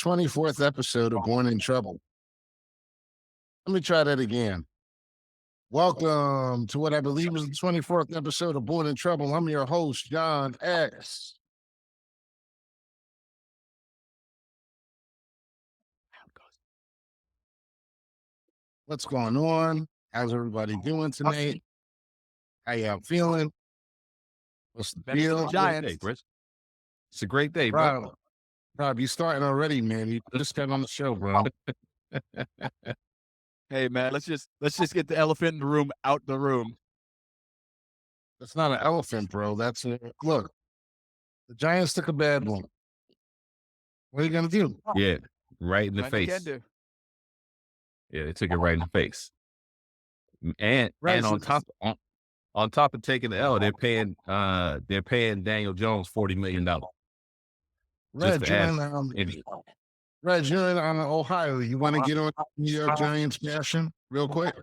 24th episode of Born in Trouble. Let me try that again. Welcome to what I believe is the 24th episode of Born in Trouble. I'm your host, John S. What's going on? How's everybody doing tonight? How y'all feeling? What's the deal? Giants. It's a great day, bro. Rob, you starting already, man. You just got on the show, bro. Hey man, let's just get the elephant in the room out the room. That's not an elephant, bro. That's look. The Giants took a bad one. What are you gonna do? Yeah, right in the Nothing you face. can do. Yeah, they took it right in the face. And Right. and on top of taking the L, they're paying Daniel Jones $40 million. Reg, you're in, Ohio. You want to get on New York Giants passion real quick?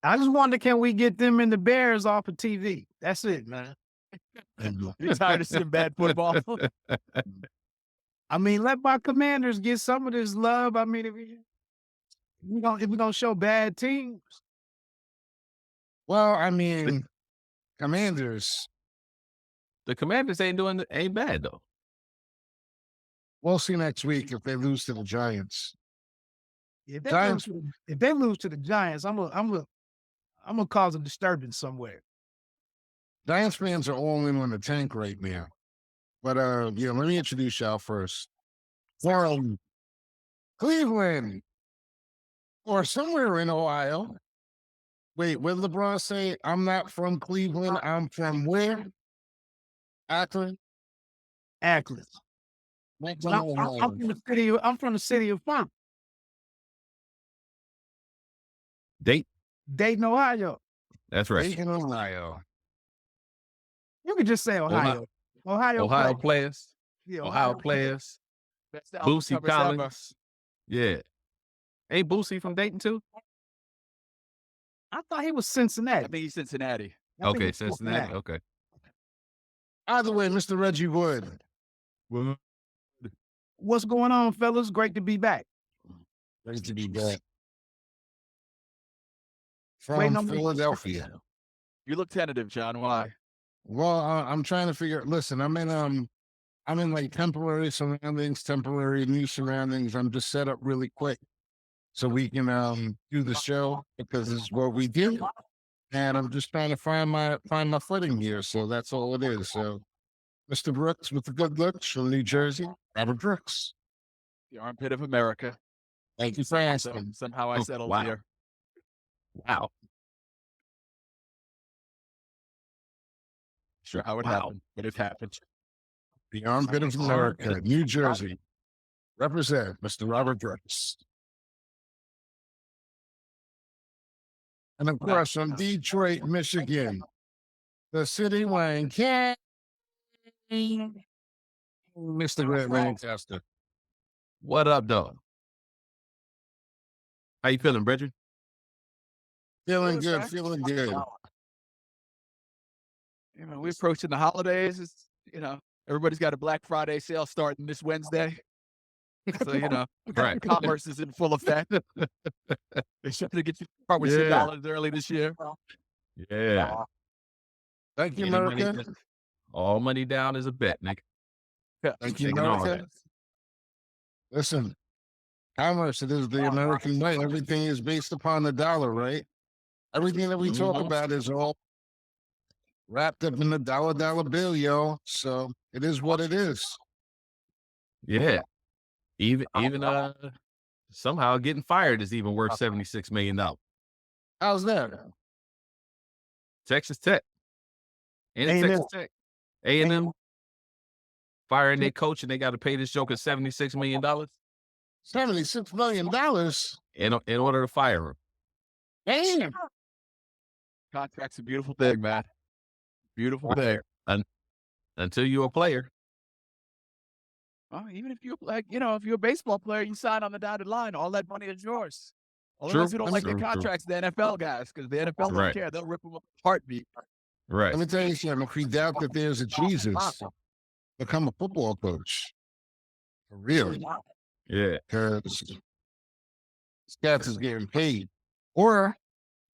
I just wonder, can we get them and the Bears off of TV? That's it, man. You're tired of seeing bad football. I mean, let my Commanders get some of this love. I mean, if we're gonna show bad teams. Well, I mean, Commanders. The Commanders ain't bad though. We'll see next week if they lose to the Giants. If they lose to the Giants, I'm gonna cause a disturbance somewhere. Giants fans are all in on the tank right now. But let me introduce y'all first. From Cleveland or somewhere in Ohio. Wait, what did LeBron say? I'm not from Cleveland. I'm from where? Akron. Akron. I'm from the city of fun. Dayton, Ohio. That's right. Dayton, Ohio. You could just say Ohio. Ohio players. Yeah, Ohio players. Best album Boosie covers ever. Collins. Yeah. Ain't Boosie from Dayton too? I thought he was Cincinnati. I think he's Cincinnati. Okay, Cincinnati. Okay. Either way, Mr. Reggie Wood. What's going on, fellas? Great to be back. Great to be back. Waiting From on me. Philadelphia. You look tentative, John. Why? Well, I'm trying to figure. Listen, I'm in like temporary surroundings, temporary new surroundings. I'm just set up really quick so we can do the show because this is what we do, and I'm just trying to find my footing here. So that's all it is. So, Mr. Brooks with the good looks from New Jersey, Robert Brooks. The armpit of America. Thank you for asking. Somehow I settled wow. here. Wow. Sure how it Wow. happened, but it happened. The armpit of America, New Jersey. Represent Mr. Robert Brooks. And of course, from Detroit, Michigan, the city wang king, Mr. Grant Lancaster. What up, dog? How you feeling, Bridget? Feeling good, feeling good. You know, we're approaching the holidays. It's, everybody's got a Black Friday sale starting this Wednesday. So, Right. commerce is in full effect. They're trying to get you to part with your dollars early this year. Yeah. Thank you, Any money America. down- All money down is a bet, nigga. Thank you, Taking all America. that. Listen, commerce, it is the American way. Everything is based upon the dollar, right? Everything that we talk about is all wrapped up in the dollar bill, yo. So it is what it is. Yeah. Even somehow getting fired is even worth $76 million. How's that? Texas Tech. And A&M. Texas Tech. A&M firing their coach and they got to pay this joker $76 million $76 million. in order to fire him. Damn. Contract's a beautiful thing, man. Beautiful thing. Until you're a player. Well, even if you're if you're a baseball player, you sign on the dotted line. All that money is yours. All the True. ones who don't like their True, true. contracts, the NFL guys, because the NFL don't Right. care. They'll rip them up a heartbeat. Right. Let me tell you something. If we doubt that there's a Jesus, become a football coach. For real. Yeah. Because Scats is getting paid. Or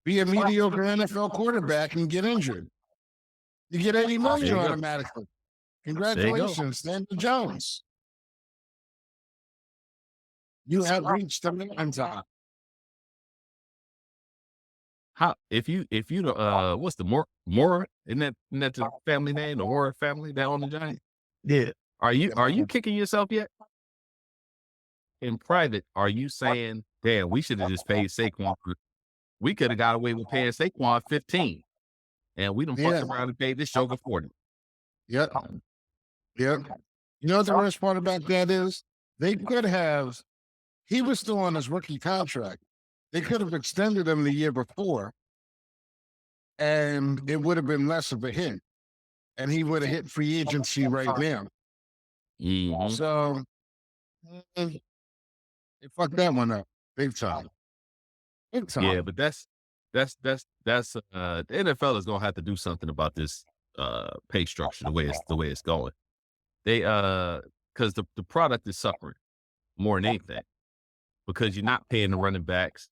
be a mediocre NFL quarterback and get injured. You get $80 million There you go. automatically. There you go. Congratulations, Daniel Jones. You have reached the mountaintop. How if you what's the Moore isn't that the family name, the Moore family that own the Giants? Yeah. Are you kicking yourself yet? In private, are you saying, damn, we should have just paid Saquon? We could have got away with paying Saquon 15, and we done Yeah. fucked around and paid this joker 40. Yep. Yep. You know what the worst part about that is? They could have, he was still on his rookie contract. They could have extended him the year before, and it would have been less of a hit. And he would have hit free agency right now. Mhm. So they fucked that one up big time. Big time. Yeah, but that's the NFL is gonna have to do something about this pay structure the way it's going. They because the product is suffering more than anything because you're not paying the running backs,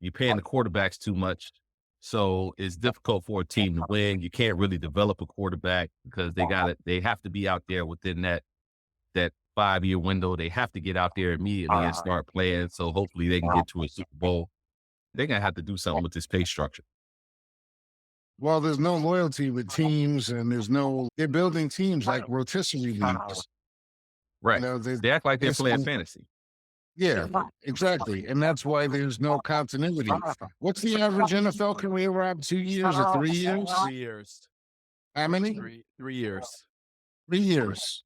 you're paying the quarterbacks too much. So it's difficult for a team to win. You can't really develop a quarterback because they have to be out there within that 5-year window. They have to get out there immediately and start playing. So hopefully they can get to a Super Bowl. They're gonna have to do something with this pay structure. Well, there's no loyalty with teams, and they're building teams like rotisserie leagues. Right. You know, They act like they're playing fantasy. Yeah, exactly. And that's why there's no continuity. What's the average NFL career, Rob? 2 years or 3 years? 3 years. How many? 3 years. 3 years.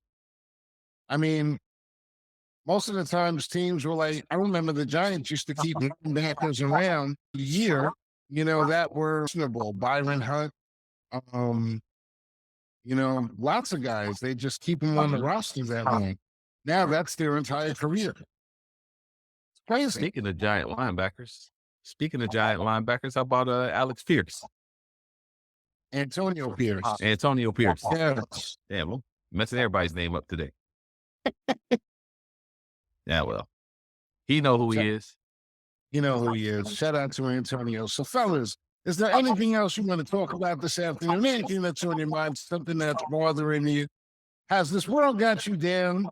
I mean, most of the times teams were like, I remember the Giants used to keep backers around a year, that were reasonable. Byron Hunt, lots of guys, they just keep them on the roster that long. Now that's their entire career. It's crazy. Speaking of giant linebackers, how about Alex Pierce? Antonio Pierce. Antonio Pierce. Yes. Damn, well, messing everybody's name up today. Yeah, well, he know who he is. You know who he is. Shout out to Antonio. So, fellas, is there anything else you want to talk about this afternoon? Anything that's on your mind, something that's bothering you? Has this world got you down?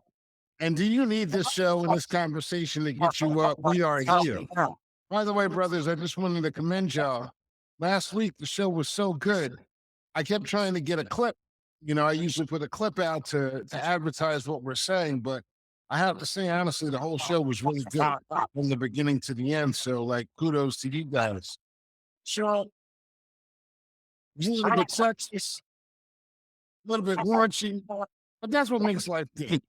And do you need this show and this conversation to get you up? We are here. By the way, brothers, I just wanted to commend y'all. Last week, the show was so good. I kept trying to get a clip. I usually put a clip out to advertise what we're saying, but I have to say, honestly, the whole show was really good from the beginning to the end. So, kudos to you guys. Sure. It's a little bit sexist, a little bit raunchy, but that's what makes life good.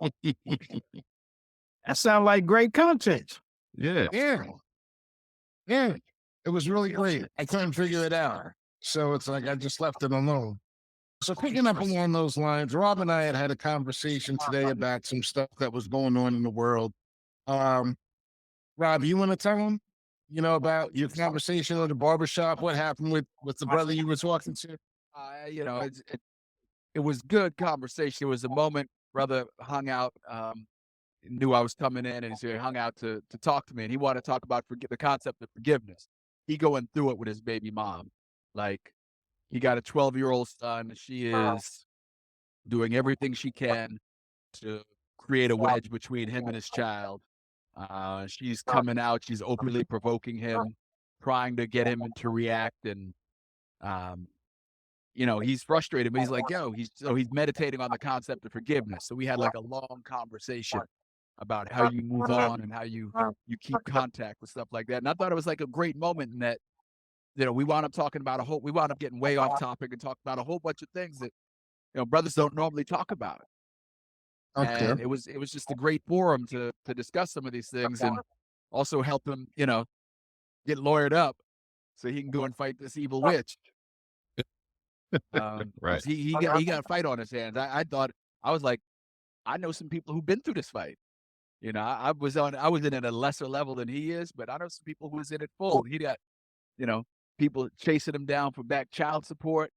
That sounds like great content. Yeah. Yeah. It was really great. I couldn't figure it out. So it's like I just left it alone. So picking up along those lines, Rob and I had a conversation today about some stuff that was going on in the world. Rob, you want to tell him, about your conversation at the barbershop? What happened with the brother you were talking to? It was good conversation. It was a moment brother hung out, knew I was coming in, and he hung out to talk to me. And he wanted to talk about the concept of forgiveness. He going through it with his baby mom. Like, he got a 12-year-old son. She is doing everything she can to create a wedge between him and his child. She's coming out. She's openly provoking him, trying to get him to react. And, he's frustrated, but he's like, he's meditating on the concept of forgiveness. So we had like a long conversation about how you move on and how you keep contact with stuff like that. And I thought it was like a great moment in that, we wound up talking about we wound up getting way off topic and talked about a whole bunch of things that, brothers don't normally talk about. Okay. And it was just a great forum to discuss some of these things and also help him, get lawyered up so he can go and fight this evil witch. Right. He got a fight on his hands. I was like, I know some people who've been through this fight. I was in at a lesser level than he is, but I know some people who was in it full. He got, people chasing him down for back child support.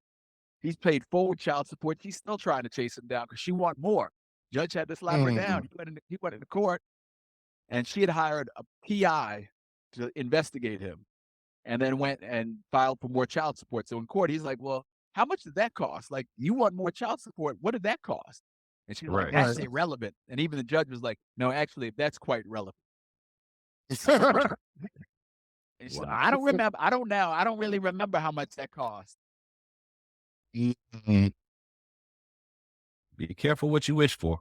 He's paid forward child support. She's still trying to chase him down because she want more. Judge had to slap her down. He went into court, and she had hired a PI to investigate him, and then went and filed for more child support. So in court, he's like, "Well, how much did that cost? Like, you want more child support? What did that cost?" And she's like, Right. "That's Right. irrelevant." And even the judge was like, "No, actually, that's quite relevant." And she's like, Wow. "I don't remember. I don't know. I don't really remember how much that cost." Mhm. Be careful what you wish for.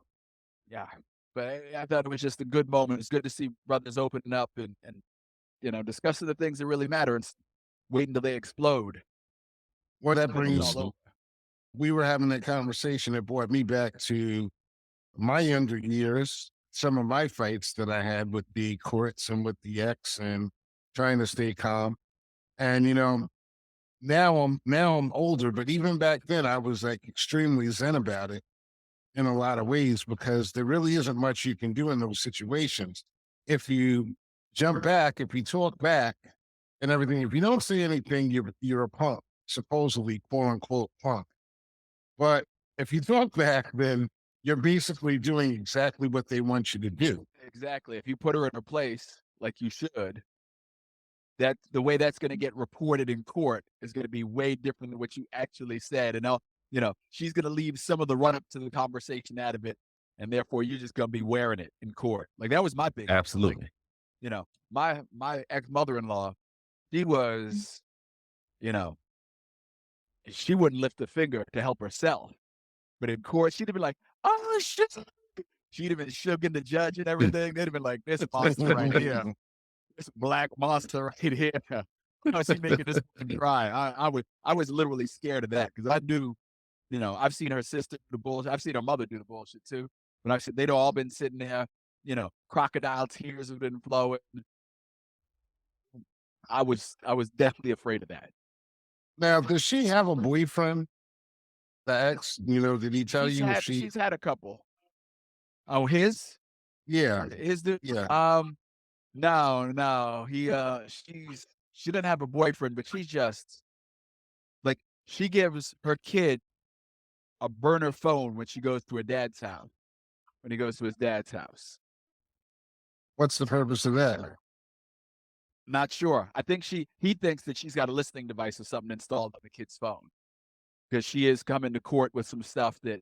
Yeah, but I thought it was just a good moment. It's good to see brothers opening up and discussing the things that really matter and wait until they explode. Well, that Like it's brings, all over. we were having that conversation that brought me back to my younger years, some of my fights that I had with the courts and with the ex and trying to stay calm. And, now I'm older, but even back then I was like extremely zen about it in a lot of ways because there really isn't much you can do in those situations. If you jump back, if you talk back and everything, if you don't say anything, you're a punk, supposedly quote unquote punk. But if you talk back, then you're basically doing exactly what they want you to do. Exactly. If you put her in her place like you should, that the way that's going to get reported in court is going to be way different than what you actually said. And she's going to leave some of the run up to the conversation out of it, and therefore you're just going to be wearing it in court. Like that was my big thing. Like, Absolutely. my ex mother-in-law, she was, she wouldn't lift a finger to help herself, but in court she'd have been like, "Oh shit." She'd have been shooking the judge and everything. They'd have been like, "This monster right here, this black monster right here. How is she making this woman cry?" I was literally scared of that because I knew, I've seen her sister do the bullshit. I've seen her mother do the bullshit too. But I've seen they'd all been sitting there, crocodile tears have been flowing. I was definitely afraid of that. Now, does she have a boyfriend? The ex, did he tell you if she? She's had a couple. Oh, his Yeah, the yeah. no. She didn't have a boyfriend, but she's just like she gives her kid a burner phone when she goes to her dad's house. When he goes to his dad's house. What's the purpose of that? Not sure. I think he thinks that she's got a listening device or something installed on the kid's phone. Because she is coming to court with some stuff that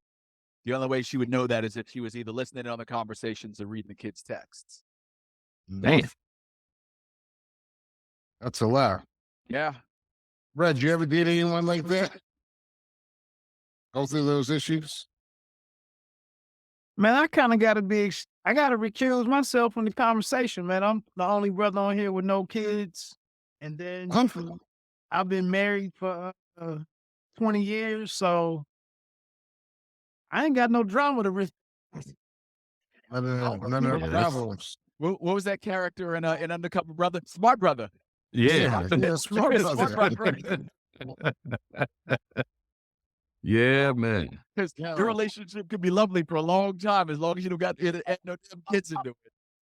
the only way she would know that is if she was either listening on the conversations or reading the kid's texts. Man. That's a lot. Yeah. Red, you ever date anyone like that? Go through those issues? Man, I kind of got to I got to recuse myself from the conversation, man. I'm the only brother on here with no kids. And then I've been married for 20 years, so I ain't got no drama to risk. None of the Yeah, that's- problems. What was that character in Undercover Brother? Smart Brother. Yeah. Smart Smart brother. Brother. Yeah, man. Because Yeah. your relationship could be lovely for a long time as long as you don't got no damn kids into it.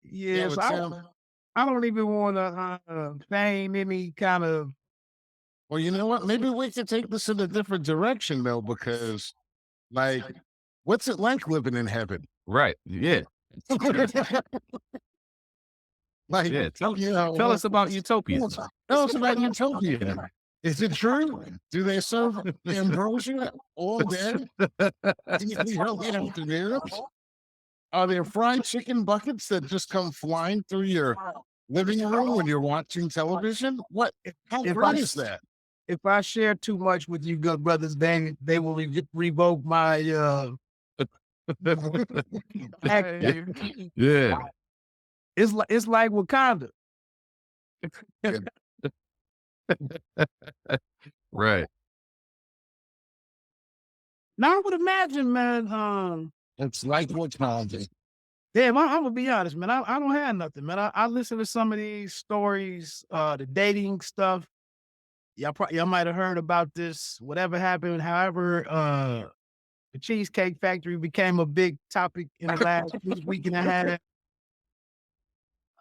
Yeah, but so Sam, I don't even want to fame any kind of. well, you know what? Maybe we could take this in a different direction though, because like, what's it like living in heaven? Right. Yeah. Like, Yeah. Tell tell us about Utopia. Tell us about Utopia. Is it true? Do they serve ambrosia all day? Are there fried chicken buckets that just come flying through your living room when you're watching television? What? How If great I- is that? If I share too much with you good brothers, then they will revoke my Hey, Yeah. it's like Wakanda. Right. Now I would imagine, man. It's like what's called. Damn, I'm gonna be honest, man. I don't have nothing, man. I listen to some of these stories, the dating stuff. Y'all might have heard about this. Whatever happened, however, the Cheesecake Factory became a big topic in the last week and a half.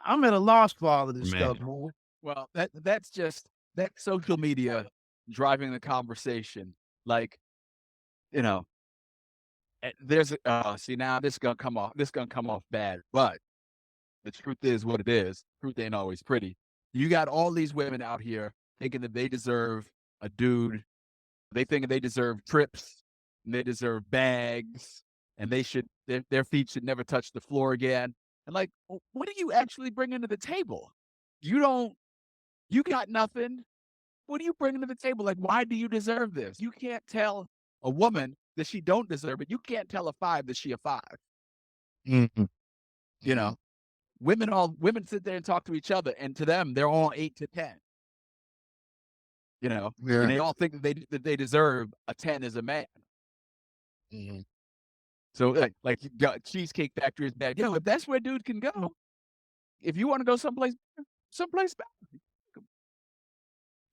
I'm at a loss for all of this Man. stuff, man. well, that's just that social media driving the conversation. Like, There's see now this gonna come off bad, but the truth is what it is. Truth ain't always pretty. You got all these women out here thinking that they deserve a dude. They think they deserve trips, and they deserve bags, and their feet should never touch the floor again. And like, what are you actually bringing to the table? You don't. You got nothing. What are you bringing to the table? Like, why do you deserve this? You can't tell a woman that she don't deserve it. You can't tell a 5 that she a 5. Mhm. You know, women sit there and talk to each other, and to them, they're all 8 to 10. You know, Yeah. and they all think that they deserve a 10 as a man. Mhm. So like you got Cheesecake Factory is bad. Yo, if that's where dude can go, if you want to go someplace better.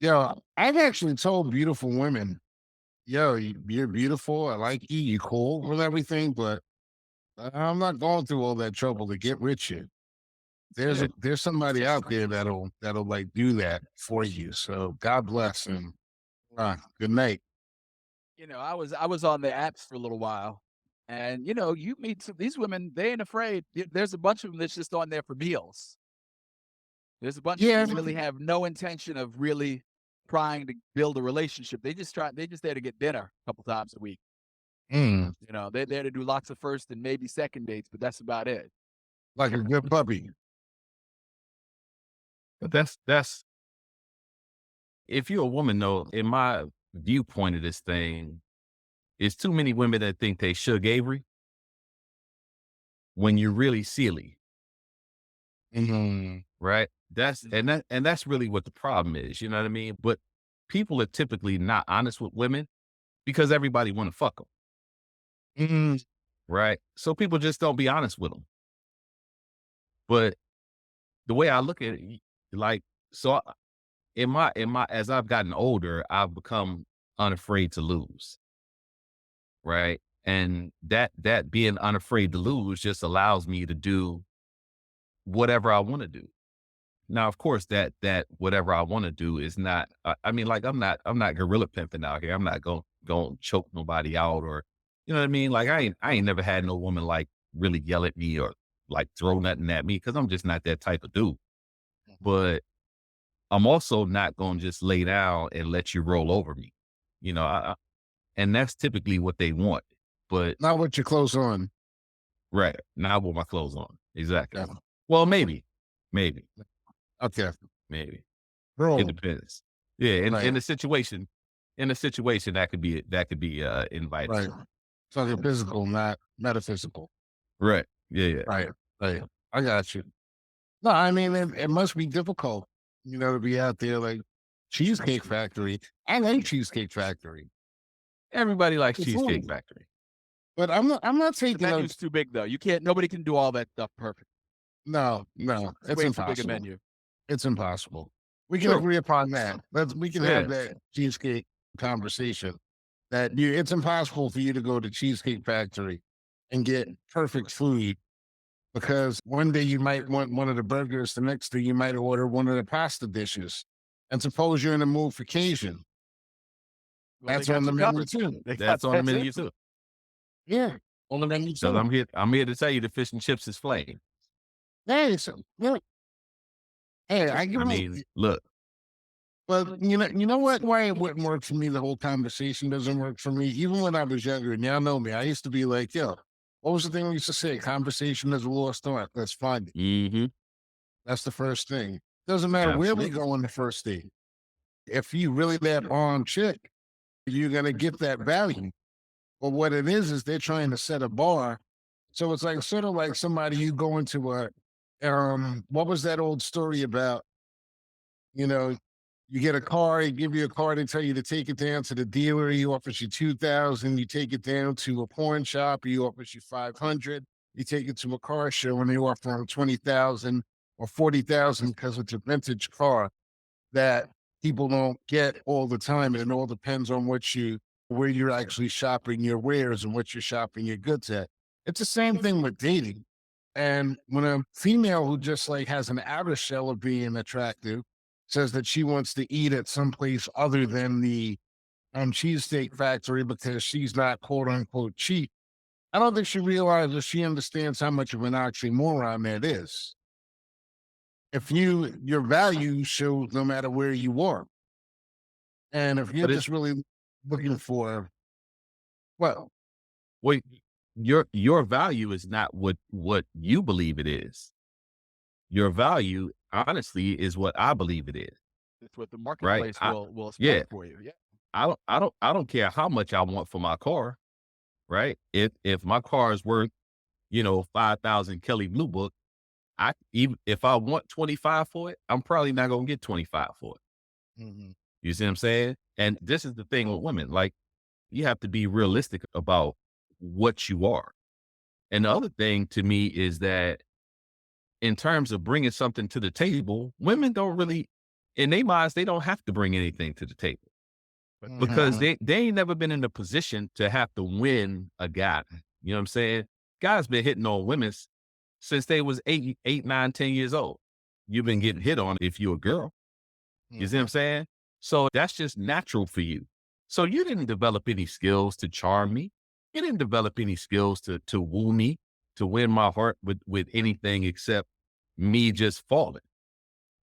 Yo, I've actually told beautiful women, yo, you're beautiful. I like you. You cool with everything, but I'm not going through all that trouble to get with you. Yeah. There's somebody out there that'll like do that for you. So God bless and good night. You know, I was on the apps for a little while, and you know, you meet these women. They ain't afraid. There's a bunch of them that's just on there for meals. There's a bunch of Yeah. them that really have no intention of really trying to build a relationship. They just try. They just there to get dinner a couple times a week. Mm, You know, they're there to do lots of first and maybe second dates, but that's about it. like a good puppy. But that's if you're a woman though, in my viewpoint of this thing, it's too many women that think they Suge Avery when you're really silly, Mhm. right? That's really what the problem is. You know what I mean? But people are typically not honest with women because everybody want to fuck them, Mhm. right? So people just don't be honest with them. But the way I look at it, like, so in my as I've gotten older, I've become unafraid to lose, right? And that being unafraid to lose just allows me to do whatever I want to do. Now, of course, that whatever I want to do is not. I mean, like I'm not gorilla pimping out here. I'm not going choke nobody out or, you know what I mean. Like I ain't never had no woman like really yell at me or like throw nothing at me because I'm just not that type of dude. But I'm also not going to just lay down and let you roll over me. You know, and that's typically what they want. But Not with your clothes on. right now, with my clothes on, exactly. Yeah. Well, maybe, Okay. maybe. Bro. It depends. Yeah, Right. in a situation that could be invited. Right. So you're physical, not metaphysical. Right. Yeah, yeah. Right. Right. I got you. No, I mean it must be difficult, to be out there like Cheesecake Factory. I like Cheesecake Factory. Everybody likes It's Cheesecake fun. Factory. But I'm not The taking out menu's too big though. Nobody can do all that stuff perfect. no, It's it's way too big a impossible. menu. It's impossible. We can True. agree upon that. We can have Yeah. that cheesecake conversation. It's impossible for you to go to Cheesecake Factory and get perfect food because one day you might want one of the burgers, the next day you might order one of the pasta dishes. And suppose you're in the mood for Cajun. Well, they That's got on the you menu covered. too. They got That's on the that menu too. too. Yeah. On the menu Because too. I'm here to tell you the fish and chips is flame. Hey, so look, hey, I give I them, mean, look, but you know what? Why it wouldn't work for me? The whole conversation doesn't work for me. Even when I was younger, and y'all know me, I used to be like, "Yo, what was the thing we used to say? Conversation is a lost art. Let's find it." mm-hmm, That's the first thing. Doesn't matter where we absolutely. go on the first date. If you really that bomb chick, you're gonna get that value. But what it is they're trying to set a bar. So it's like sort of like somebody you go into what was that old story about? You know, you get a car, he give you a car, they tell you to take it down to the dealer, he offers you 2,000, you take it down to a pawn shop, he offers you 500, you take it to a car show and they offer him 20,000 or 40,000 because it's a vintage car that people don't get all the time. And it all depends on where you're actually shopping your wares and what you're shopping your goods at. It's the same thing with dating. And when a female who just like has an outer shell of being attractive says that she wants to eat at some place other than the cheesesteak factory because she's not quote unquote cheap, I don't think she realizes she understands how much of an oxymoron that is. If your value shows no matter where you are. And if you're But just really looking for, well, wait, your value is not what you believe it is. Your value, honestly, is what I believe it is. It's what the Right? marketplace will Yeah, expect for you. Yeah. I don't care how much I want for my car. Right? If my car is worth, 5,000 Kelly Blue Book, even if I want 25 for it, I'm probably not gonna get 25 for it. mhm. You see what I'm saying? And this is the thing with women. Like, you have to be realistic about what you are. And the other thing to me is that in terms of bringing something to the table, women don't really, in their minds, they don't have to bring anything to the table because Mhm. they ain't never been in a position to have to win a guy. You know what I'm saying? Guys been hitting on women since they was 9, 10 years old. You've been getting hit on if you're a girl. You see what I'm Mhm. saying? So that's just natural for you. So you didn't develop any skills to charm me. You didn't develop any skills to woo me, to win my heart with anything except me just falling.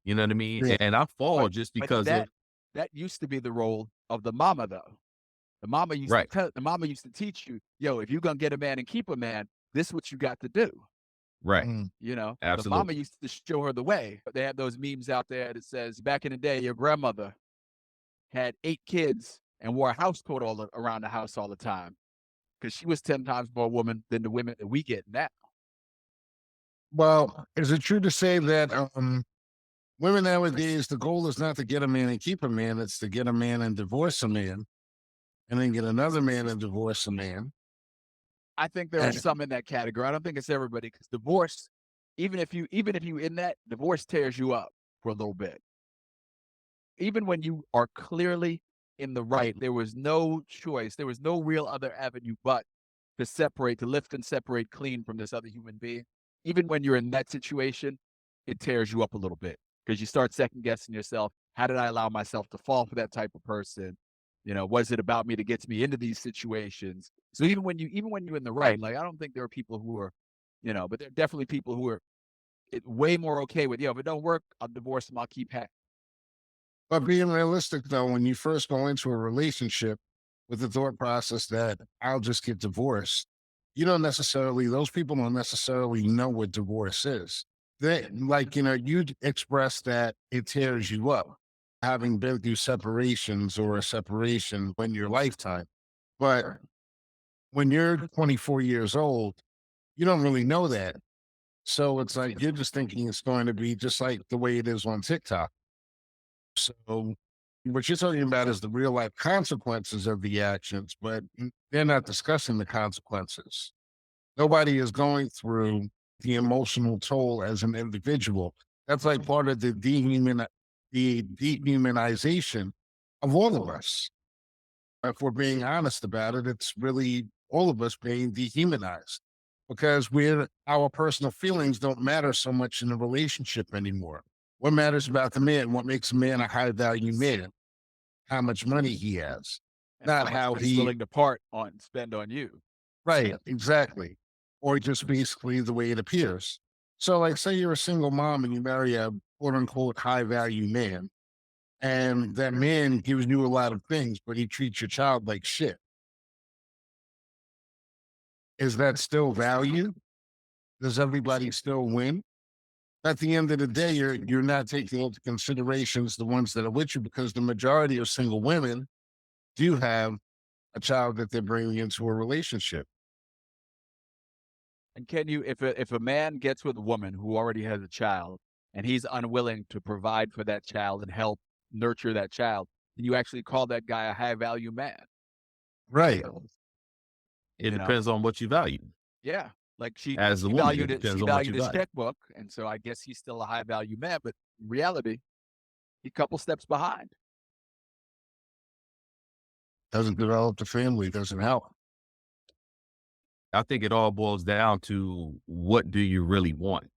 You know what I mean? Yeah. And I fall But just but because of that used to be the role of the mama though. right, The mama used to teach you, yo, if you're gonna get a man and keep a man, this is what you got to do. right, Mhm. The mama absolutely, used to show her the way. They have those memes out there that says back in the day, your grandmother had 8 kids and wore a house coat around the house all the time because she was 10 times more woman than the women that we get now. Well, is it true to say that women nowadays, the goal is not to get a man and keep a man, it's to get a man and divorce a man, and then get another man and divorce a man? I think there are And some in that category. I don't think it's everybody because divorce, even if you in that, divorce tears you up for a little bit. Even when you are clearly in the right, there was no choice. There was no real other avenue but to lift and separate clean from this other human being. Even when you're in that situation, it tears you up a little bit because you start second guessing yourself. How did I allow myself to fall for that type of person? Was it about me to get me into these situations? So even when you're in the right, like I don't think there are people who are, but there are definitely people who are way more okay with, if it don't work, I'll divorce them. I'll keep but being realistic though, when you first go into a relationship with the thought process that I'll just get divorced, those people don't necessarily know what divorce is. They like, you'd express that it tears you up, having been through separations or a separation in your lifetime. But when you're 24 years old, you don't really know that. So it's like you're just thinking it's going to be just like the way it is on TikTok. So what you're talking about is the real life consequences of the actions, but they're not discussing the consequences. Nobody is going through the emotional toll as an individual. That's like part of the dehumanization of all of us. If we're being honest about it, it's really all of us being dehumanized because our personal feelings don't matter so much in a relationship anymore. What matters about the man, what makes a man a high value man, how much money he has, and how not much how he's he, willing to spend on you. right, exactly. Or just basically the way it appears. So, like, say you're a single mom and you marry a quote unquote high value man, and that man gives you a lot of things, but he treats your child like shit. Is that still value? Does everybody still win? At the end of the day, you're not taking into considerations the ones that are with you because the majority of single women do have a child that they're bringing into a relationship. And can you, if a man gets with a woman who already has a child and he's unwilling to provide for that child and help nurture that child, can you actually call that guy a high value man? Right. it You know, depends on what you value. yeah. Like As a she woman, it valued it. She depends on what valued you his value. checkbook, and so I guess he's still a high value man. But in reality, he's a couple steps behind. Doesn't develop the family, doesn't help. I think it all boils down to what do you really want?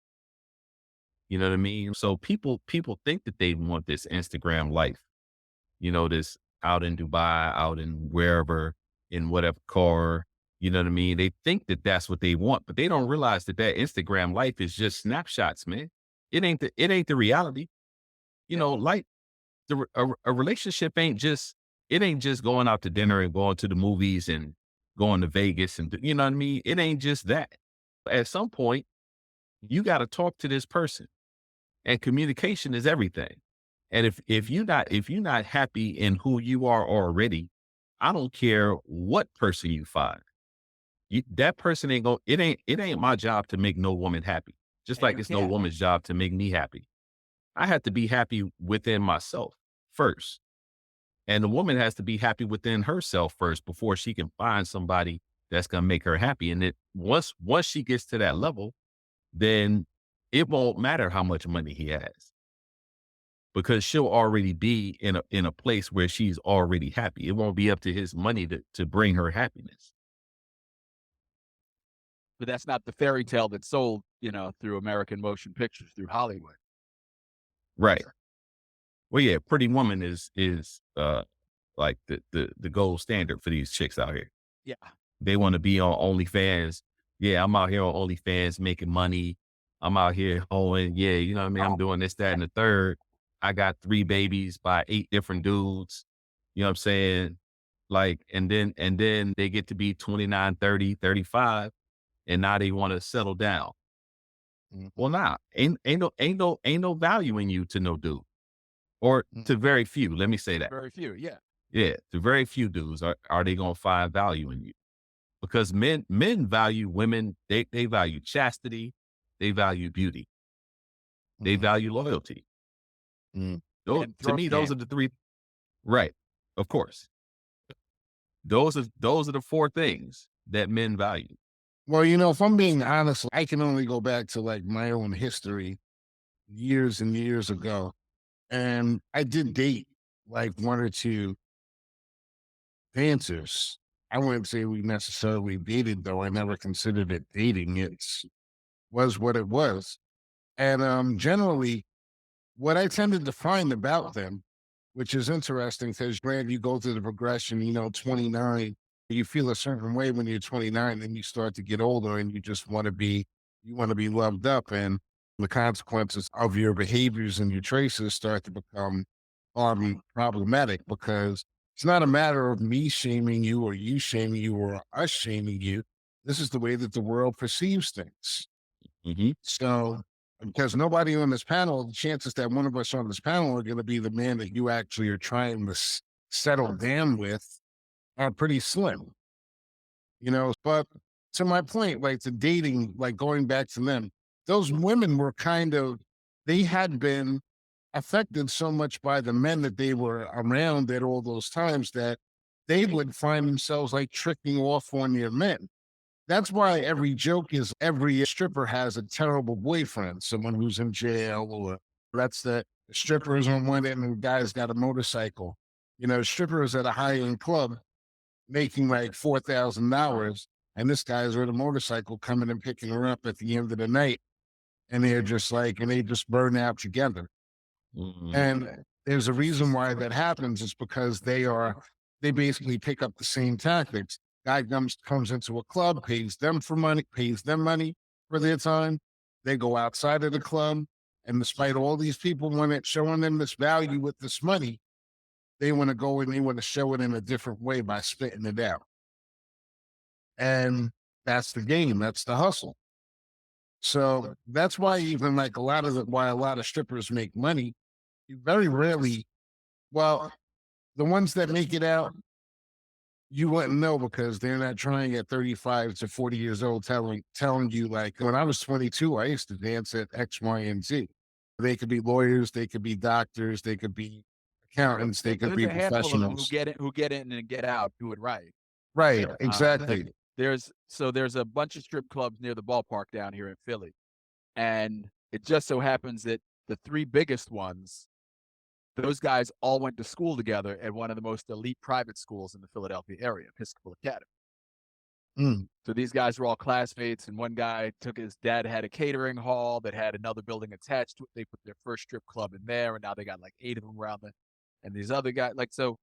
You know what I mean? So people think that they want this Instagram life, this out in Dubai, out in wherever, in whatever car. You know what I mean? They think that that's what they want, but they don't realize that that Instagram life is just snapshots, man. It ain't the reality. You know, like a relationship it ain't just going out to dinner and going to the movies and going to Vegas and you know what I mean? It ain't just that. At some point, you got to talk to this person, and communication is everything. And if you're not happy in who you are already, I don't care what person you find. That person ain't going. It ain't my job to make no woman happy. Just And like you it's no can't. woman's job to make me happy. I have to be happy within myself first. And the woman has to be happy within herself first before she can find somebody that's gonna make her happy. And it once she gets to that level, then it won't matter how much money he has. Because she'll already be in a place where she's already happy. It won't be up to his money to bring her happiness. But that's not the fairy tale that's sold, through American motion pictures, through Hollywood. Right. Well, yeah, Pretty Woman is like the gold standard for these chicks out here. Yeah. They want to be on OnlyFans. Yeah, I'm out here on OnlyFans making money. I'm out here hoeing. Yeah, you know what I mean? I'm doing this, that, and the third. I got 3 babies by 8 different dudes. You know what I'm saying? Like, and then they get to be 29, 30, 35, and now they want to settle down. Well, nah, ain't no value in you to no dude. Or to very few. Let me say that. Very few. Yeah. Yeah, to very few dudes are they gonna find value in you. Because men value women, they value chastity, they value beauty, they value loyalty. Those, And to me, those are the 3. Right. Of course. Those are the 4 things that men value. Well, if I'm being honest, I can only go back to like my own history years and years ago. And I did date like 1 or 2 dancers. I wouldn't say we necessarily dated, though. I never considered it dating. It was what it was. And generally, what I tended to find about them, which is interesting because Brad, you go through the progression, 29, you feel a certain way when you're 29, then you start to get older and you just you want to be loved up. And the consequences of your behaviors and your traces start to become problematic because it's not a matter of me shaming you or you shaming you or us shaming you. This is the way that the world perceives things. Mm-hmm. So, because nobody on this panel, the chances that one of us on this panel are going to be the man that you actually are trying to settle down with are pretty slim, But to my point, like the dating, like going back to them, those women were they had been affected so much by the men that they were around at all those times that they would find themselves like tricking off on their men. That's why every joke is every stripper has a terrible boyfriend, someone who's in jail, or that's the strippers on one end and the guy's got a motorcycle. Strippers at a high end club making like $4,000, and this guy's on a motorcycle coming and picking her up at the end of the night. And they just burn out together. Mm-hmm. And there's a reason why that happens. It's because they basically pick up the same tactics. Guy comes into a club, pays them money for their time. They go outside of the club. And despite all these people showing them this value with this money, they want to go and they want to show it in a different way by spitting it out. And that's the game. That's the hustle. So that's why even like why a lot of strippers make money. You very rarely, well, the ones that make it out, you wouldn't know because they're not trying at 35 to 40 years old telling you like when I was 22, I used to dance at X, Y, and Z. They could be lawyers, they could be doctors, they could be accountants, they could There's be a handful of them professionals. who get in and get out, do it right. Right, exactly. There's a bunch of strip clubs near the ballpark down here in Philly. And it just so happens that the 3 biggest ones, those guys all went to school together at one of the most elite private schools in the Philadelphia area, Episcopal Academy. So these guys were all classmates, and one guy his dad had a catering hall that had another building attached to it. They put their first strip club in there, and now they got like 8 of them around and these other guys, so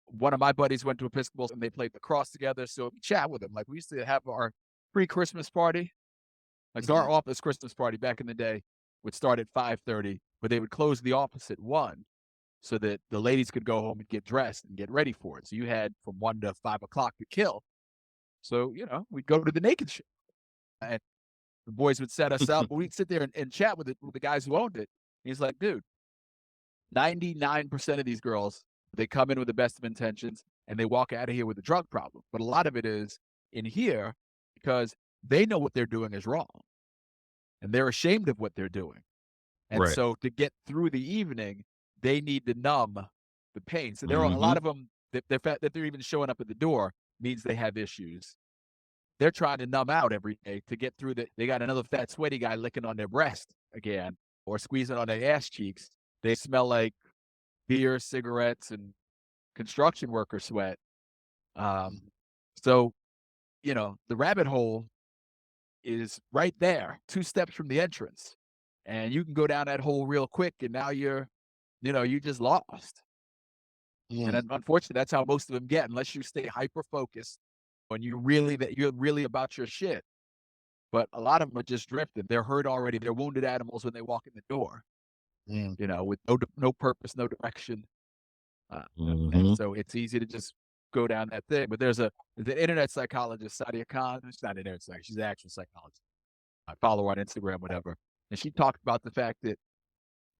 one of my buddies went to Episcopal and they played lacrosse together. So we chat with them. Like we used to have our pre-Christmas party. Like so our office Christmas party back in the day would start at 5:30, but they would close the office at 1 so that the ladies could go home and get dressed and get ready for it. So you had from 1 to 5 o'clock to kill. So, we'd go to the naked show. And the boys would set us up. We'd sit there and chat with the guys who owned it. He's like, dude, 99% of these girls, they come in with the best of intentions and they walk out of here with a drug problem. But a lot of it is in here because they know what they're doing is wrong and they're ashamed of what they're doing. And Right. so to get through the evening, they need to numb the pain. So there are a lot of them, the fact that they're even showing up at the door means they have issues. They're trying to numb out every day to get through they got another fat, sweaty guy licking on their breast again or squeezing on their ass cheeks. They smell like beer, cigarettes, and construction worker sweat. So, the rabbit hole is right there, 2 steps from the entrance. And you can go down that hole real quick and now you just lost. And unfortunately, that's how most of them get, unless you stay hyper-focused when you're really about your shit. But a lot of them are just drifting. They're hurt already. They're wounded animals when they walk in the door, with no purpose, no direction. And so it's easy to just go down that thing. But there's an internet psychologist, Sadia Khan. She's not an internet psychologist. She's an actual psychologist. I follow her on Instagram, whatever. And she talked about the fact that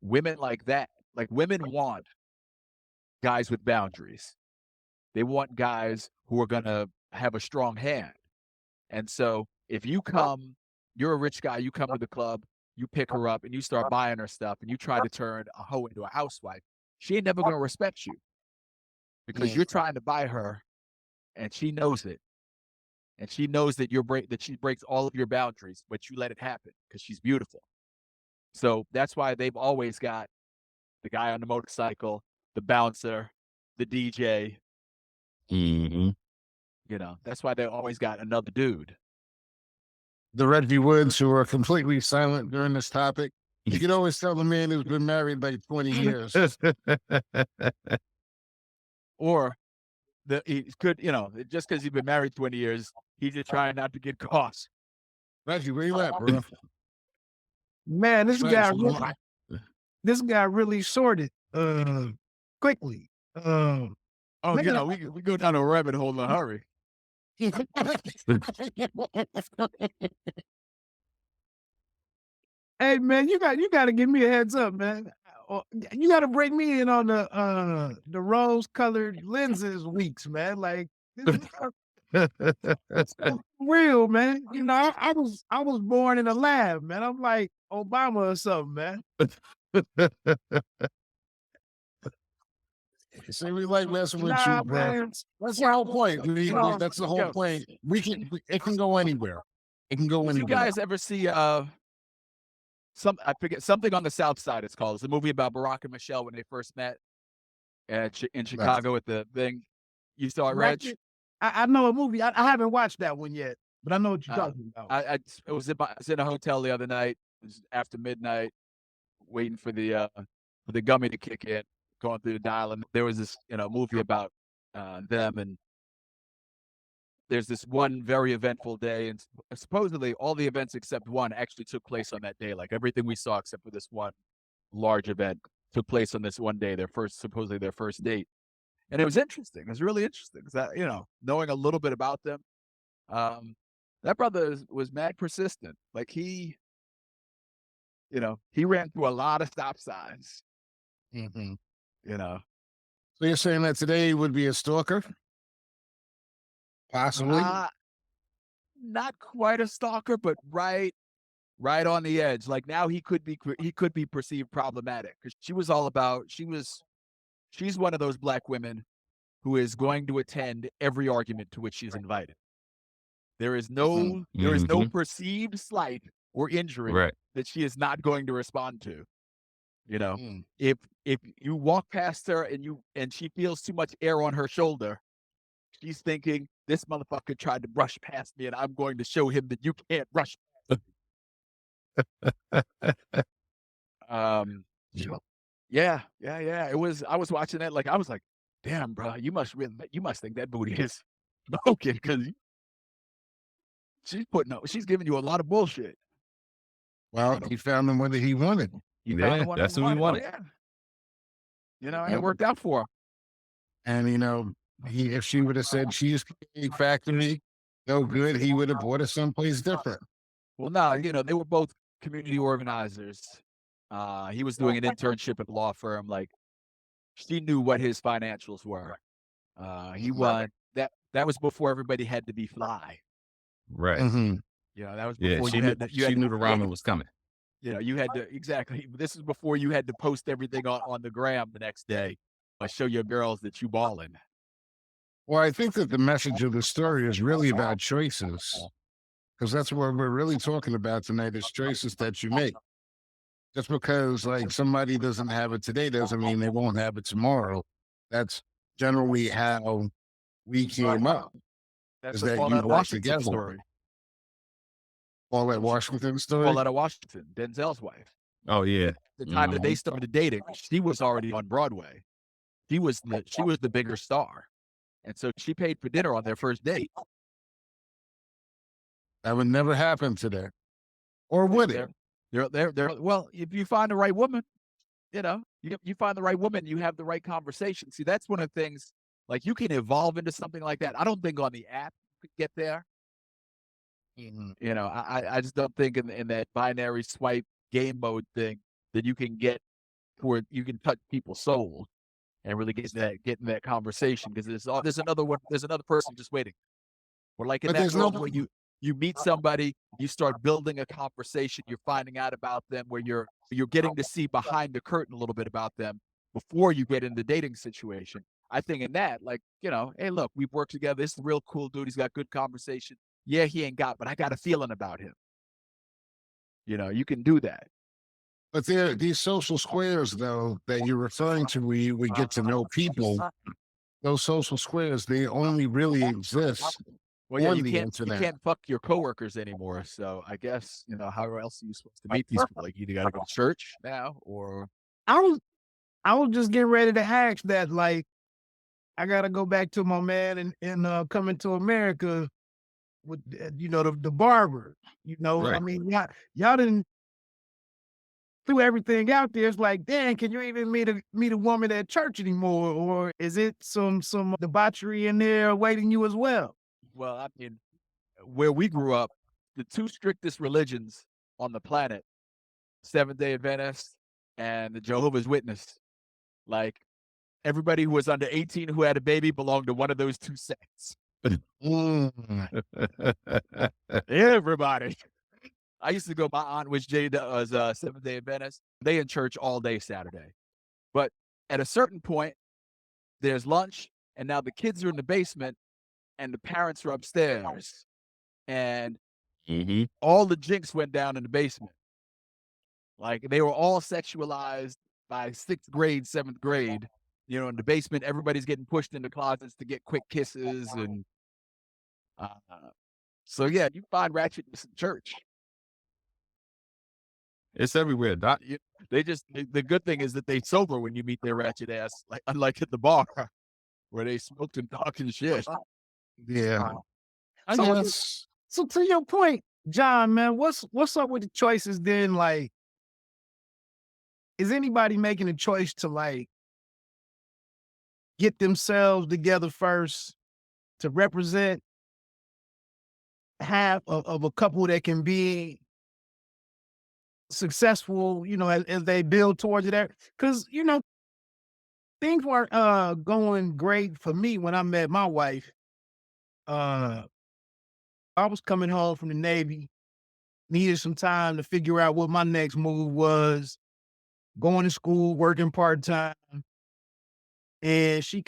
women like that, like women want guys with boundaries. They want guys who are going to have a strong hand. And so if you're a rich guy, you come to the club, you pick her up and you start buying her stuff and you try to turn a hoe into a housewife, she ain't never going to respect you because you're trying to buy her and she knows it. And she knows that that she breaks all of your boundaries, but you let it happen because she's beautiful. So that's why they've always got the guy on the motorcycle, the bouncer, the DJ. That's why they always got another dude. The Reggie Woods who are completely silent during this topic. You can always tell the man who's been married like 20 years. Or he could, just because he's been married 20 years, he's just trying not to get caught. Reggie, where you at, bro? Man, this guy really sorted quickly. We go down a rabbit hole in a hurry. Hey man, you got to give me a heads up, man. You got to bring me in on the rose-colored lenses weeks, man. Like this is real, man. I was born in a lab, man. I'm like Obama or something, man. See, we like messing with you, bro. Man. That's the whole point. That's the whole point. It can go anywhere. It can go anywhere. You guys ever see I forget something on the South Side? It's called. It's a movie about Barack and Michelle when they first met in Chicago at the thing. You saw it, Reg? I know a movie. I haven't watched that one yet, but I know what you're talking about. I was in a hotel the other night. It was after midnight, waiting for the gummy to kick in, going through the dial, and there was this movie about them, and there's this one very eventful day, and supposedly all the events except one actually took place on that day. Like everything we saw except for this one large event took place on this one day. Supposedly their first date, and it was interesting. It was really interesting because knowing a little bit about them, that brother was mad persistent. Like he ran through a lot of stop signs. So So you're saying that today would be a stalker? Possibly. Not quite a stalker, but right on the edge. Like now he could be perceived problematic because she's one of those black women who is going to attend every argument to which she's invited. There is no perceived slight or injury that she is not going to respond to. If you walk past her and she feels too much air on her shoulder, she's thinking, this motherfucker tried to brush past me and I'm going to show him that you can't brush past me. Yeah. I was watching that. Like, I was like, damn, bro, you must think that booty is smoking because she's giving you a lot of bullshit. Well, he found him whether he wanted. You found the Yeah, one that's he who we wanted. wanted. Oh, yeah. You know, and Yep. it worked out for him. And if she would have said Cheesecake Factory, no good, he would have bought it someplace different. Well, no, they were both community organizers. He was doing an internship at a law firm. Like, she knew what his financials were. He won. That was before everybody had to be fly. Right. Mm-hmm. That was Yeah, before she you knew, had to, she knew the ramen was coming. you had to, exactly. This is before you had to post everything on the gram the next day. Show your girls that you balling. Well, I think that the message of the story is really about choices, because that's what we're really talking about tonight is choices that you make. Just because like somebody doesn't have it today doesn't mean they won't have it tomorrow. That's generally how we came up. That's Is the that you Paulette work Washington together. story. Paulette Washington story. Paulette Washington, Denzel's wife. Oh yeah. The time that they started dating, she was already on Broadway. She was the bigger star, and so she paid for dinner on their first date. That would never happen today, or would it? They're well, if you find the right woman, you find the right woman, you have the right conversation. See, that's one of the things. Like, you can evolve into something like that. I don't think on the app you could get there. I just don't think in that binary swipe game mode thing that you can get to where you can touch people's souls and really get in that conversation, because there's another person just waiting. Or like in But that there's no- world where you meet somebody, you start building a conversation, you're finding out about them, where you're getting to see behind the curtain a little bit about them before you get in the dating situation. I think in that, like, hey, look, we've worked together. This is a real cool dude. He's got good conversation. Yeah, he ain't got, but I got a feeling about him. You can do that. But these social squares, though, that you're referring to, where we get to know people, those social squares, they only really exist Well, yeah, on you the can't internet. fuck your coworkers anymore. So I guess, how else are you supposed to meet these people? Like, you either got to go to church now, or I was just getting ready to ask that. Like, I gotta go back to my man and Coming to America with the barber. Right. I mean, y'all didn't threw everything out there. It's like, dang, can you even meet a woman at church anymore, or is it some debauchery in there awaiting you as well? well, I mean, where we grew up, the two strictest religions on the planet, Seventh-day Adventist and the Jehovah's Witness. Like, everybody who was under 18 who had a baby belonged to one of those two sects. Mm. Everybody. I used to go. My aunt was Seventh-day Adventist. They in church all day Saturday, but at a certain point, there's lunch, and now the kids are in the basement, and the parents are upstairs, and all the jinx went down in the basement. Like, they were all sexualized by 6th grade, 7th grade. In the basement, everybody's getting pushed into closets to get quick kisses, and so yeah, you find ratchetness in church. It's everywhere, Doc. The good thing is that they sober when you meet their ratchet ass, like, unlike at the bar where they smoked and talking shit. Yeah. I So- guess. So to your point, John, man, what's up with the choices then? Like, is anybody making a choice to, like, get themselves together first to represent half of a couple that can be successful, as they build towards it? Because, things weren't going great for me when I met my wife. I was coming home from the Navy, needed some time to figure out what my next move was, going to school, working part-time. And she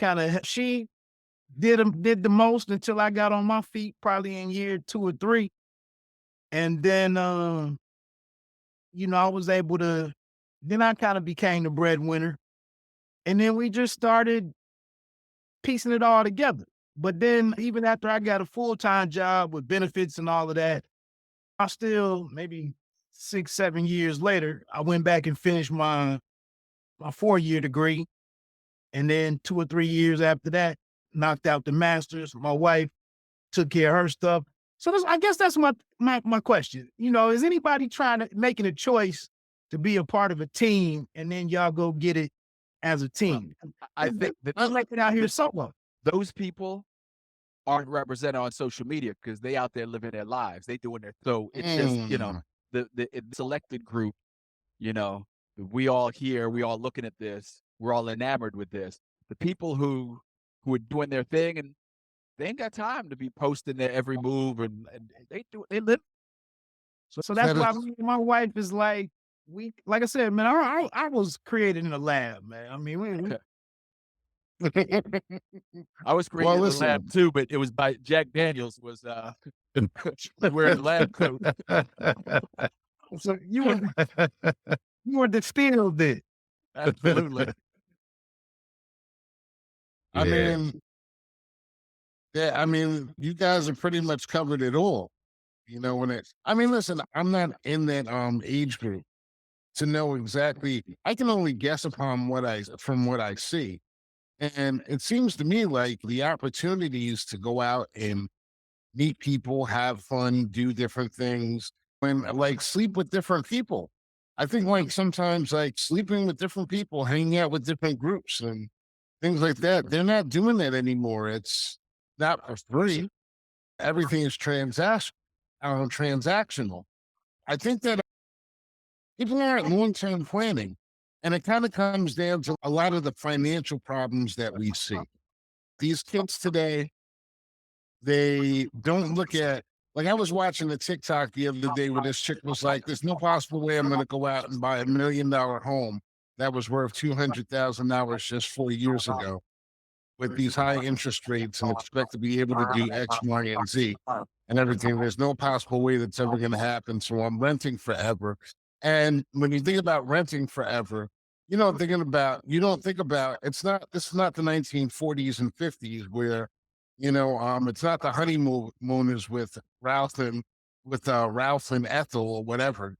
did the most until I got on my feet, probably in year 2 or 3. And then, I was able to, then I kind of became the breadwinner. And then we just started piecing it all together. But then even after I got a full-time job with benefits and all of that, I still, maybe 6, 7 years later, I went back and finished my 4-year degree. And then 2 or 3 years after that, knocked out the masters. My wife took care of her stuff. So I guess that's my question. Is anybody making a choice to be a part of a team and then y'all go get it as a team? I think that I'm like it out here solo. those people aren't represented on social media because they out there living their lives. They doing their so it's just, the selected group, you know, we all here, we all looking at this, we're all enamored with this. The people who are doing their thing and they ain't got time to be posting their every move and they live. So that's That why is- my wife is like, like I said, man, I was created in a lab, man. I mean, I was created in the listen. lab too, but it was by Jack Daniels was wearing the lab coat. so you were distilled it. Absolutely. I Yeah. mean, yeah, I mean, you guys have pretty much covered it all. Listen, I'm not in that age group to know exactly. I can only guess upon from what I see. And it seems to me like the opportunities to go out and meet people, have fun, do different things, and like sleep with different people. I think like sometimes like sleeping with different people, hanging out with different groups and things like that, they're not doing that anymore. It's not for free. Everything is transactional. I think that people aren't long-term planning. And it kind of comes down to a lot of the financial problems that we see. These kids today, they don't look at, like I was watching a TikTok the other day where this chick was like, there's no possible way I'm going to go out and buy $1 million home that was worth $200,000 just 4 years ago with these high interest rates and expect to be able to do X, Y, and Z and everything. There's no possible way that's ever going to happen. So I'm renting forever. And when you think about renting forever, you don't think about, this is not the 1940s and 50s where, it's not the honeymooners with Ralph and Ethel or whatever,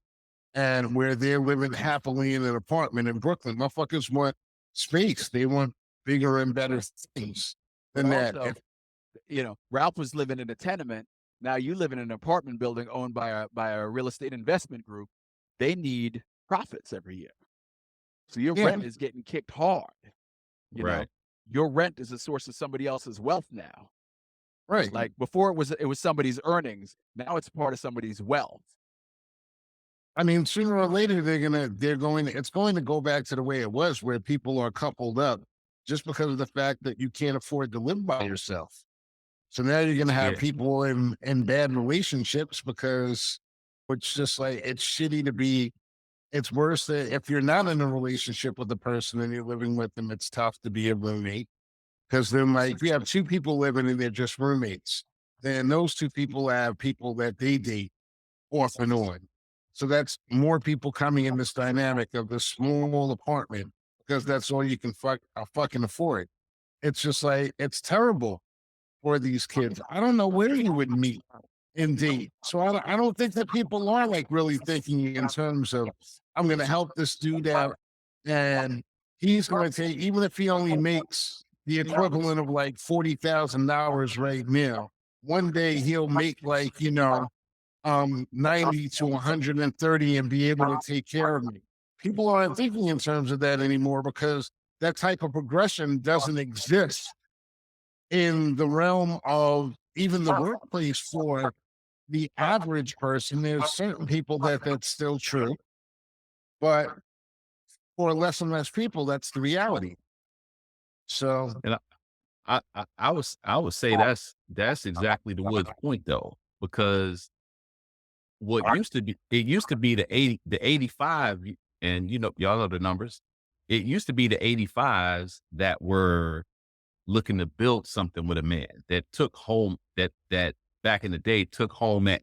and where they're living happily in an apartment in Brooklyn. Motherfuckers want space. They want bigger and better things than that. Also, Ralph was living in a tenement. Now you live in an apartment building owned by a real estate investment group. They need profits every year. So your rent is getting kicked hard. You know, your rent is a source of somebody else's wealth now. Right. Like before it was somebody's earnings. Now it's part of somebody's wealth. I mean, sooner or later it's going to go back to the way it was, where people are coupled up just because of the fact that you can't afford to live by yourself. So now you're going to have people in bad relationships because it's just like, it's shitty to be. It's worse that if you're not in a relationship with the person and you're living with them, it's tough to be a roommate. Because then, like, if you have two people living and they're just roommates, then those two people have people that they date off and on. So that's more people coming in this dynamic of this small apartment because that's all you can fucking afford. It's just like, it's terrible for these kids. I don't know where you would meet and date. So I don't think that people are like really thinking in terms of, I'm going to help this dude out and he's going to take, even if he only makes the equivalent of like $40,000 right now, one day he'll make like, 90 to 130 and be able to take care of me. People aren't thinking in terms of that anymore because that type of progression doesn't exist in the realm of even the workplace for the average person. There's certain people that's still true, but for less and less people, that's the reality. So, And I would say that's exactly the Woods point though, because it used to be the 85, and y'all know the numbers. It used to be the 85s that were looking to build something with a man that took home that back in the day took home at,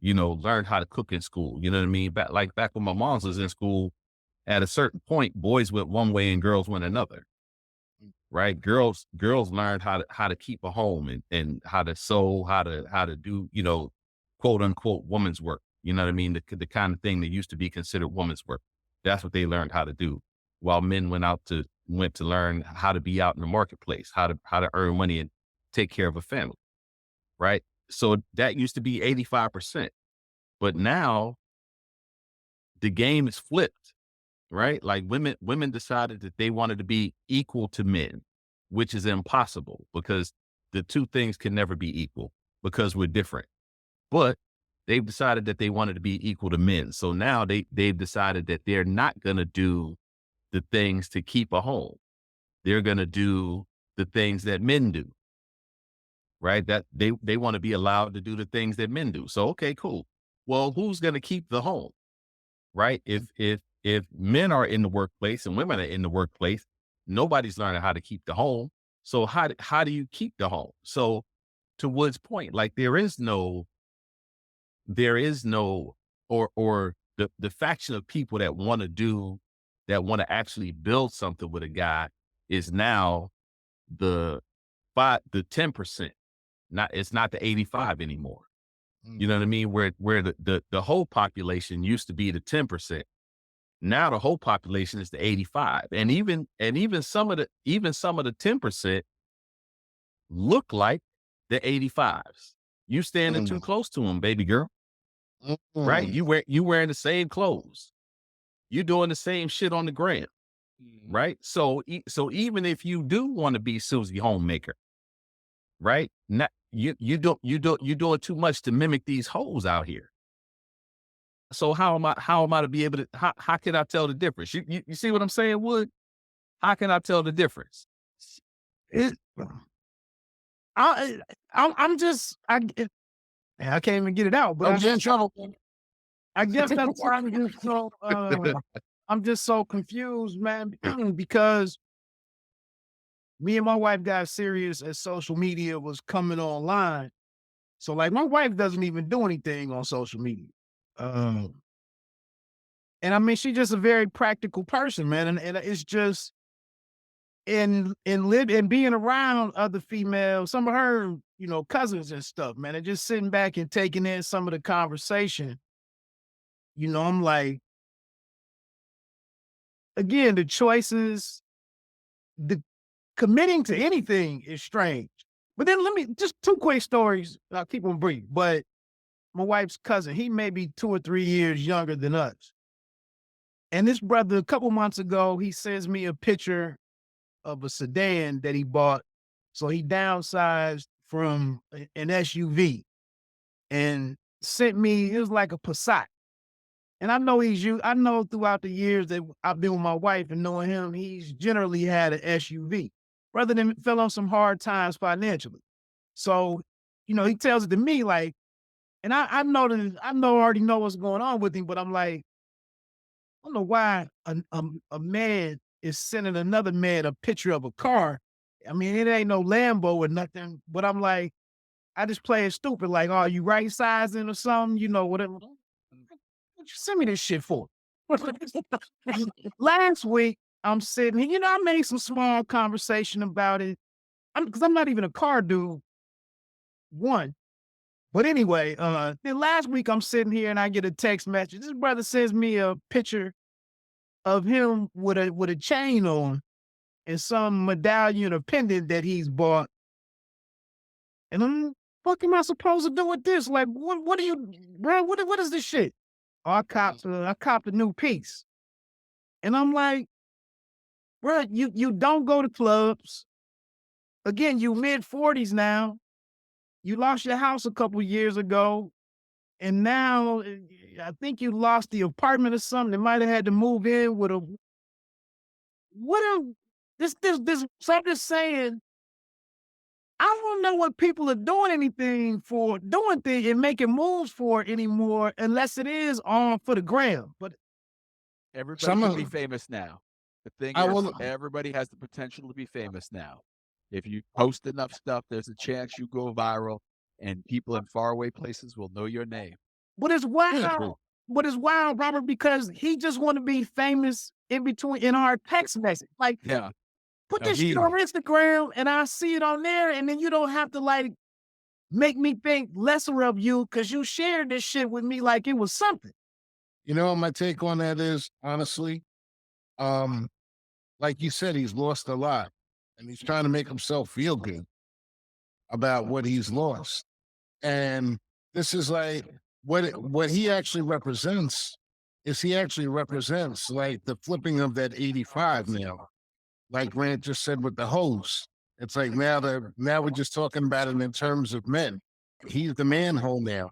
learned how to cook in school. You know what I mean? Back when my mom was in school, at a certain point, boys went one way and girls went another. Right? Girls learned how to keep a home and how to sew, how to do, quote unquote woman's work. You know what I mean? The kind of thing that used to be considered woman's work. That's what they learned how to do. While men went out to went to learn how to be out in the marketplace, how to earn money and take care of a family, right? So that used to be 85%. But now the game is flipped, right? Like women decided that they wanted to be equal to men, which is impossible because the two things can never be equal because we're different. But they've decided that they wanted to be equal to men. So now they've decided that they're not going to do the things to keep a home. They're going to do the things that men do, right? That they want to be allowed to do the things that men do. So, okay, cool. Well, who's going to keep the home, right? If men are in the workplace and women are in the workplace, nobody's learning how to keep the home. So how do you keep the home? So to Wood's point, like there is no or the faction of people that want to actually build something with a guy is now the 10%. It's not the 85 anymore. You know what I mean? Where the whole population used to be the 10%. Now the whole population is the 85. And even some of the 10% look like the 85s. You standing too close to them, baby girl. Right? You wearing the same clothes. You doing the same shit on the gram. Right? So even if you do want to be Susie Homemaker, right? Not you doing too much to mimic these hoes out here. So how am I to be able to how can I tell the difference? You see what I'm saying, Wood? How can I tell the difference? It, I'm just I can't even get it out, but I'm getting in trouble. I guess that's why I'm just so confused, man, because me and my wife got serious as social media was coming online. So like my wife doesn't even do anything on social media. And I mean, she's just a very practical person, man. And it's just in being around other females, some of her, cousins and stuff, man, and just sitting back and taking in some of the conversation. I'm like, again, the choices, the committing to anything is strange. But then let me just 2 quick stories. I'll keep them brief. But my wife's cousin, he may be 2 or 3 years younger than us. And this brother, a couple months ago, he sends me a picture of a sedan that he bought. So he downsized from an SUV and sent me, it was like a Passat. And I know I know throughout the years that I've been with my wife and knowing him, he's generally had an SUV rather than fell on some hard times financially. So, he tells it to me like, and I know that I already know what's going on with him, but I'm like, I don't know why a man is sending another man a picture of a car. I mean, it ain't no Lambo or nothing, but I'm like, I just play it stupid. Like, oh, you right sizing or something, whatever. What you send me this shit for? Last week, I'm sitting here, I made some small conversation about it. Because I'm not even a car dude, one. But anyway, then last week I'm sitting here and I get a text message. This brother sends me a picture of him with a chain on and some medallion or pendant that he's bought. And fuck am I supposed to do with this? Like, what are you, bro? What is this shit? Oh, I copped a new piece. And I'm like, bro, you don't go to clubs. Again, you mid-40s now. You lost your house a couple years ago. And now I think you lost the apartment or something. They might have had to move in with this. So I'm just saying, I don't know what people are doing things and making moves for it anymore, unless it is on for the gram. But Everybody Some can be of famous now. The thing I is, will. everybody has the potential to be famous now. If you post enough stuff, there's a chance you go viral and people in faraway places will know your name. But it's wild. But it's wild, Robert, because he just want to be famous in our text message. Like, Yeah. put No, this shit on Instagram and I see it on there, and then you don't have to like make me think lesser of you because you shared this shit with me like it was something. You know what my take on that is, honestly? like you said, he's lost a lot, and he's trying to make himself feel good about what he's lost. And this is like what he actually represents is he actually represents like the flipping of that 85 now. Like Grant just said with the host. It's like now we're just talking about it in terms of men. He's the manhole now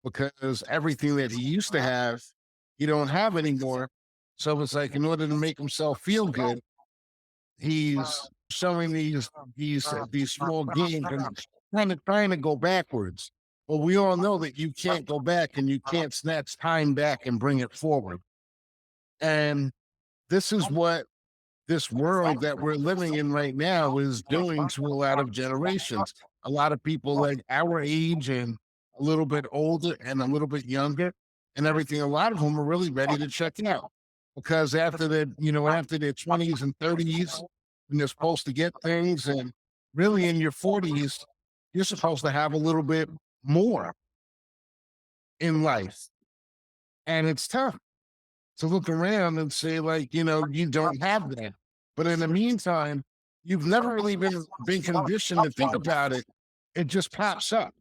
because everything that he used to have, he don't have anymore. So it's like in order to make himself feel good, he's showing these small games and trying to go backwards. But we all know that you can't go back and you can't snatch time back and bring it forward. And this is what this world that we're living in right now is doing to a lot of generations. A lot of people like our age and a little bit older and a little bit younger and everything. A lot of them are really ready to check out because after their 20s and 30s, when they're supposed to get things, and really in your 40s, you're supposed to have a little bit more in life. And it's tough to look around and say, like, you don't have that. But in the meantime, you've never really been conditioned to think about it. It just pops up,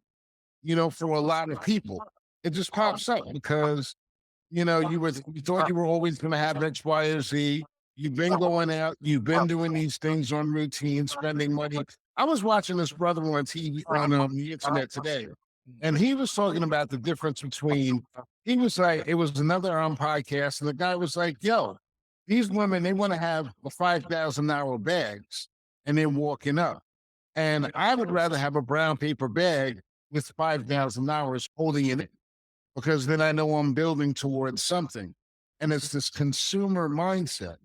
for a lot of people. It just pops up because, you thought you were always going to have X, Y, or Z. You've been going out, you've been doing these things on routine, spending money. I was watching this brother on TV on the internet today, and he was talking about the difference between, he was like, it was another podcast, and the guy was like, yo, these women, they want to have the $5,000 bags, and they're walking up. And I would rather have a brown paper bag with $5,000 holding it in, because then I know I'm building towards something. And it's this consumer mindset.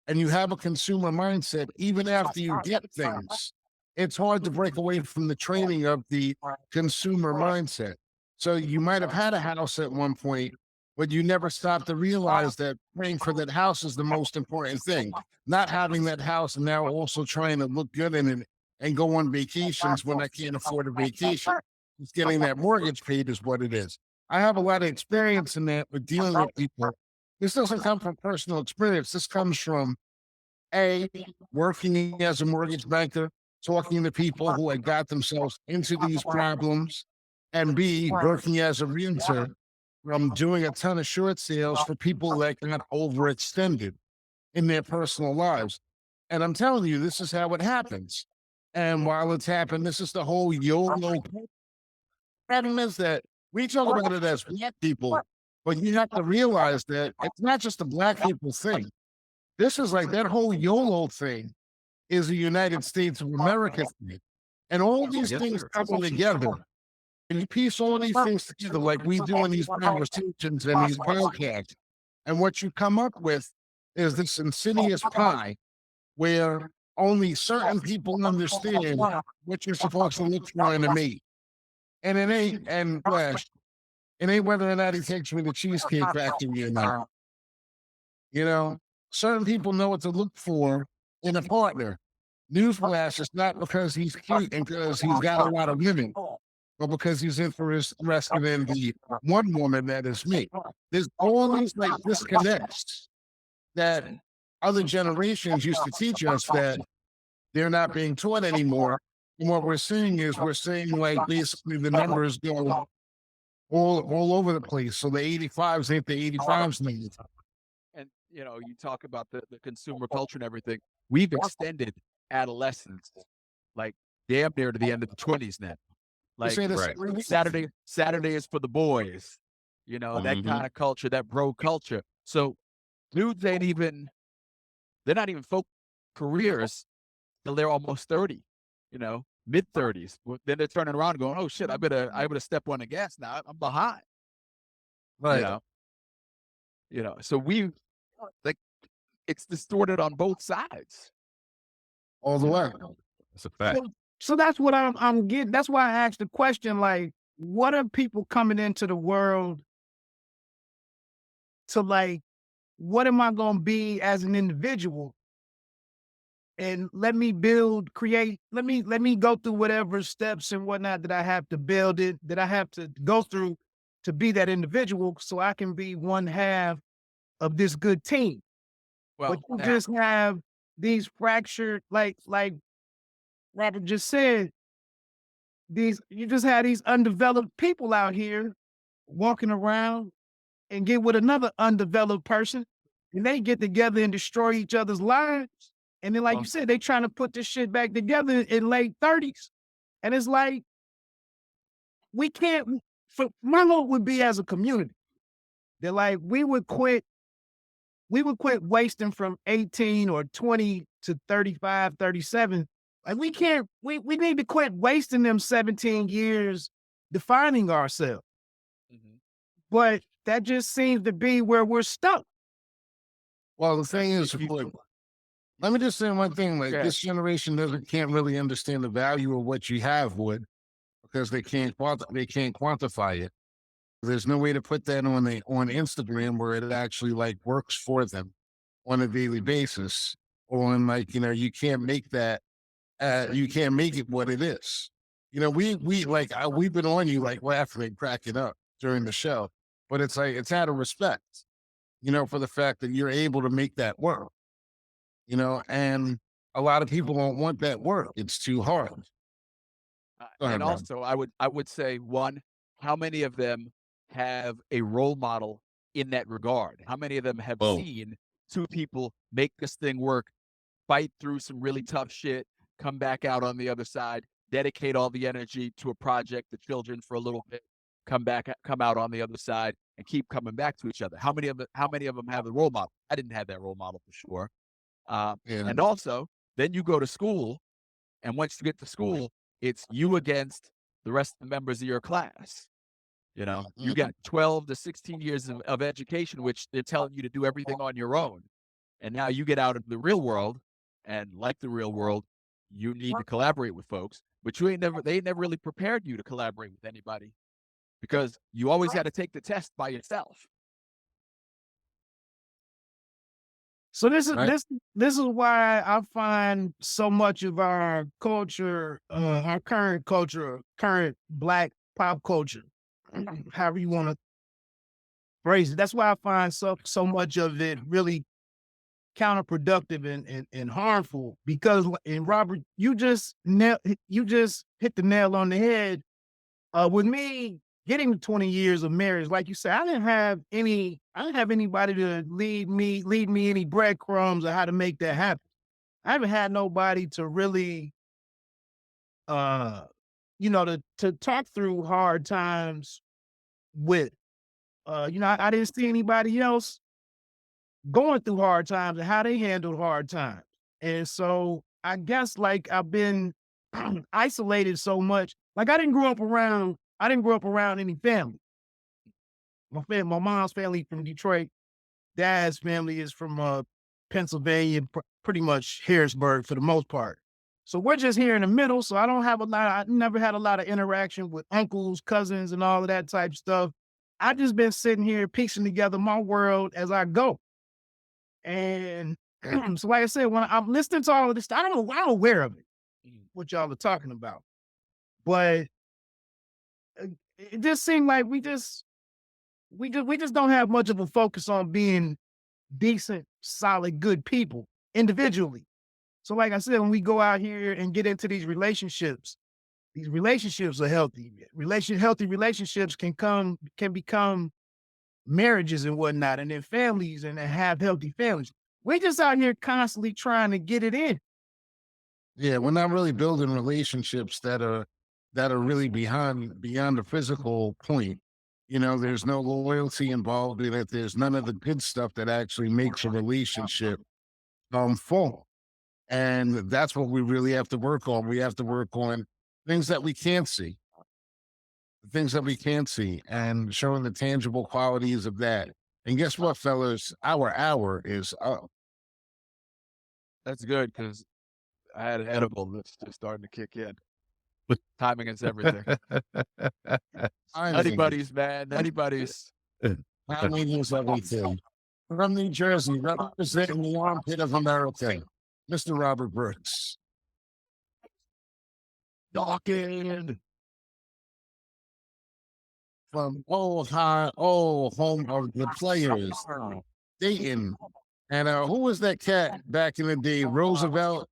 And you have a consumer mindset even after you get things. It's hard to break away from the training of the consumer mindset. So you might have had a house at one point, but you never stopped to realize that paying for that house is the most important thing. Not having that house and now also trying to look good in it and go on vacations when I can't afford a vacation. Just getting that mortgage paid is what it is. I have a lot of experience in that with dealing with people. This doesn't come from personal experience. This comes from A, working as a mortgage banker, talking to people who had got themselves into these problems, and B, working as a realtor from doing a ton of short sales for people that got overextended in their personal lives. And I'm telling you, this is how it happens. And while it's happened, this is the whole YOLO. Problem is that we talk about it as black people, but you have to realize that it's not just a black people thing. This is like that whole YOLO thing is a United States of America thing. And all these things coming together, and you piece all these things together like we do in these conversations and these podcasts. And what you come up with is this insidious pie where only certain people understand what you're supposed to look for in a mate. And it ain't, and Flash, it ain't whether or not he takes me to Cheesecake Factory or not. Certain people know what to look for in a partner. Newsflash, it's not because he's cute and because he's got a lot of women, but because he's interested in the one woman that is me. There's all these like disconnects that other generations used to teach us that they're not being taught anymore. And what we're seeing is like basically the numbers go all over the place. So the 85s ain't the 85s anymore. And you talk about the consumer culture and everything. We've extended adolescence like damn near to the end of the 20s now. Like Saturday is for the boys. That kind of culture, that bro culture. So dudes they're not even folk careers till they're almost 30, mid 30s. Then they're turning around and going, oh shit, I better step on the gas now. I'm behind. Right. So it's distorted on both sides. All the way. That's a fact. So that's what I'm getting. That's why I asked the question, like, what are people coming into the world to like, what am I going to be as an individual? And let me create, let me go through whatever steps and whatnot that I have to build it, that I have to go through to be that individual so I can be one half of this good team. Well, But you just have these fractured, like Robert just said, you just had these undeveloped people out here walking around and get with another undeveloped person, and they get together and destroy each other's lives. And then, like you Well, said, they trying to put this shit back together in late 30s. And it's like, we can't, for my hope would be as a community that like we would quit wasting from 18 or 20 to 35, 37. Like we need to quit wasting them 17 years defining ourselves. mhm. But that just seems to be where we're stuck. Well, the thing is, If you- look, let me just say one thing. Like Go ahead. this generation can't really understand the value of what you have, Wood, because they can't quantify it. There's no way to put that on Instagram where it actually like works for them on a daily basis. Or on like, you can't make that you can't make it what it is. We've been on you like laughing and cracking up during the show. But it's like it's out of respect, for the fact that you're able to make that work. And a lot of people don't want that work. It's too hard. Go ahead, And Rob. also, I would say one, how many of them have a role model in that regard? How many of them have Boom. seen two people make this thing work, fight through some really tough shit, come back out on the other side, dedicate all the energy to a project, the children for a little bit, come out on the other side, and keep coming back to each other? How many of them have the role model? I didn't have that role model for sure. Yeah. And also, then you go to school, and once you get to school, it's you against the rest of the members of your class. You got 12 to 16 years of education, which they're telling you to do everything on your own. And now you get out into the real world, and like the real world, you need to collaborate with folks, but they ain't never really prepared you to collaborate with anybody because you always had to take the test by yourself. So this is Right. this is why I find so much of our culture, our current culture, current Black pop culture, however you want to phrase it. That's why I find so much of it really counterproductive and harmful. Because, and Robert, you just hit the nail on the head. With me getting to 20 years of marriage, like you said, I didn't have anybody to lead me any breadcrumbs of how to make that happen. I haven't had nobody to really, to talk through hard times with. I didn't see anybody else going through hard times and how they handled hard times. And so I guess like I've been isolated so much. Like I didn't grow up around any family. My mom's family from Detroit. Dad's family is from Pennsylvania, pretty much Harrisburg for the most part. So we're just here in the middle. So I never had a lot of interaction with uncles, cousins, and all of that type stuff. I just been sitting here piecing together my world as I go. And so, like I said, when I'm listening to all of this, I'm aware of it, what y'all are talking about. But it just seemed like we just don't have much of a focus on being decent, solid, good people individually. So, like I said, when we go out here and get into these relationships are healthy. Healthy relationships can become marriages and whatnot, and then families, and then have healthy families. We're just out here constantly trying to get it in. Yeah, we're not really building relationships that are really beyond the physical point. There's no loyalty involved in it. There's none of the good stuff that actually makes a relationship full. And that's what we really have to work on. We have to work on things that we can't see, things that we can't see, and showing the tangible qualities of that. And guess what, fellas? Our hour is up. That's good because I had an edible that's just starting to kick in. Timing is everything. Nutty buddies, man. Nutty buddies. Timing is everything. From New Jersey, representing the armpit of America, Mr. Robert Brooks. Talking. From home of the players, Dayton, And who was that cat back in the day? Roosevelt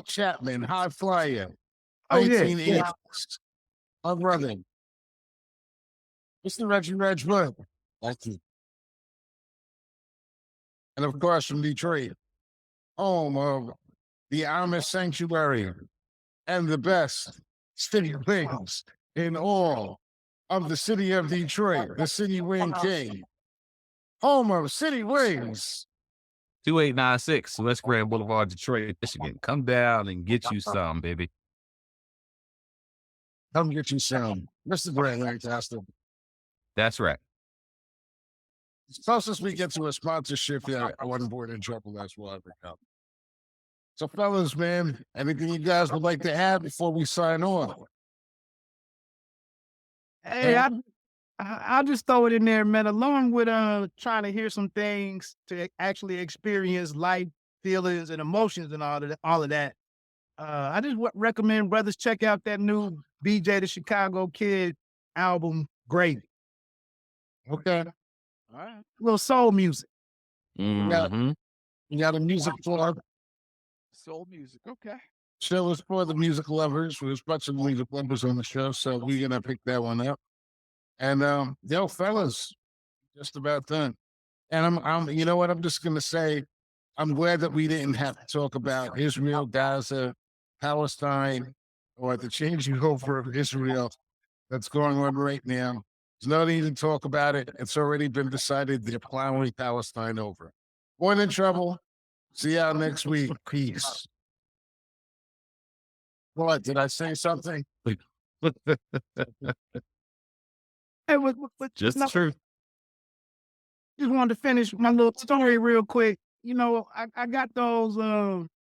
Chapman, High Flyer, Oh yeah, 1980s. My brother, Mr. Reggie Wood. Thank you. And of course, from Detroit, home of the Amish Sanctuary and the best city wings in all of the city of Detroit, the City Wing King, home of City Wings. 2896 West Grand Boulevard, Detroit, Michigan. Come down and get you some, baby. Come get you some. Mr. Grant Lancaster. That's right. As close as we get to a sponsorship, yeah, I wasn't born in trouble. That's why I bring up. So, fellas, man, anything you guys would like to add before we sign off? Hey, I'll just throw it in there, man. Along with trying to hear some things to actually experience life, feelings, and emotions, and all of that. I just recommend brothers check out that new BJ the Chicago Kid album, Great. Okay. All right. Little soul music. Mhm. You got a music plug. Soul music. Okay. Show is for the music lovers. There's a bunch of music lovers on the show, so we're gonna pick that one up. And yo, fellas, just about done. And you know what? I'm just gonna say, I'm glad that we didn't have to talk about Israel, Gaza, Palestine, or the changing over of Israel that's going on right now. There's no need to talk about it. It's already been decided they're plowing Palestine over. More than trouble. See y'all next week. Peace. What? Did I say something? Hey, Just the no, truth. just wanted to finish my little story real quick. You know, I got those